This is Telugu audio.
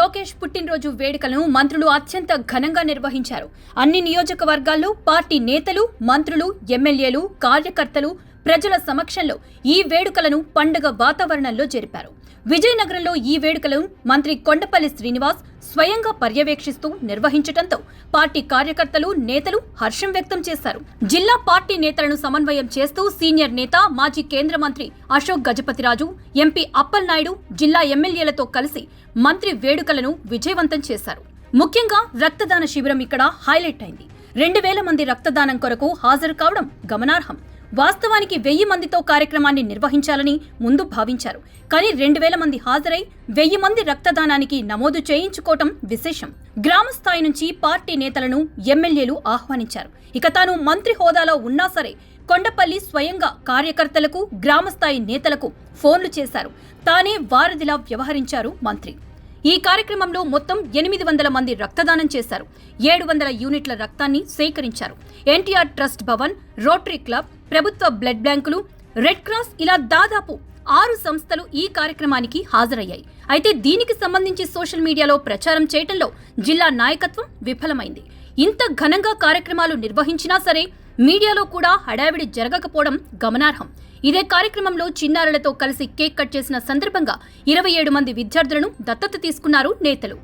లోకేష్ పుట్టినరోజు వేడుకలను మంత్రులు అత్యంత ఘనంగా నిర్వహించారు. అన్ని నియోజకవర్గాల్లో పార్టీ నేతలు, మంత్రులు, ఎమ్మెల్యేలు, కార్యకర్తలు ప్రజల సమక్షంలో ఈ వేడుకలను పండుగ వాతావరణంలో జరిపారు. విజయనగరంలో ఈ వేడుకలను మంత్రి కొండపల్లి శ్రీనివాస్ స్వయంగా పర్యవేక్షిస్తూ నిర్వహించడంతో పార్టీ కార్యకర్తలు, నేతలు హర్షం వ్యక్తం చేశారు. జిల్లా పార్టీ నేతలను సమన్వయం చేస్తూ సీనియర్ నేత, మాజీ కేంద్ర మంత్రి అశోక్ గజపతిరాజు, ఎంపీ అప్పలనాయుడు జిల్లా ఎమ్మెల్యేలతో కలిసి మంత్రి వేడుకలను విజయవంతం చేశారు. ముఖ్యంగా రక్తదాన శిబిరం ఇక్కడ హైలైట్ అయింది. 2000 మంది రక్తదానం కొరకు హాజరు కావడం గమనార్హం. వాస్తవానికి 1000 మందితో కార్యక్రమాన్ని నిర్వహించాలని ముందు భావించారు. కానీ 2000 మంది హాజరై 1000 మంది రక్తదానానికి నమోదు చేయించుకోవటం విశేషం. గ్రామ స్థాయి నుంచి పార్టీ నేతలను ఎమ్మెల్యేలు ఆహ్వానించారు. ఇక తాను మంత్రి హోదాలో ఉన్నా సరే కొండపల్లి స్వయంగా కార్యకర్తలకు, గ్రామస్థాయి నేతలకు ఫోన్లు చేశారు. తానే వారధిలా వ్యవహరించారు మంత్రి. ఈ కార్యక్రమంలో మొత్తం 800 మంది రక్తదానం చేశారు. 700 యూనిట్ల రక్తాన్ని సేకరించారు. NTR trust Bhavan, rotary club, ప్రభుత్వ బ్లడ్ బ్యాంకులు, రెడ్ క్రాస్ ఇలా దాదాపు 6 సంస్థలు ఈ కార్యక్రమానికి హాజరయ్యాయి. అయితే దీనికి సంబంధించి సోషల్ మీడియాలో ప్రచారం చేయడంలో జిల్లా నాయకత్వం విఫలమైంది. ఇంత ఘనంగా కార్యక్రమాలు నిర్వహించినా సరే మీడియాలో కూడా హడావిడి జరగకపోవడం గమనార్హం. ఇదే కార్యక్రమంలో చిన్నారులతో కలిసి కేక్ కట్ చేసిన సందర్భంగా 27 మంది విద్యార్థులను దత్తత తీసుకున్నారు నేతలు.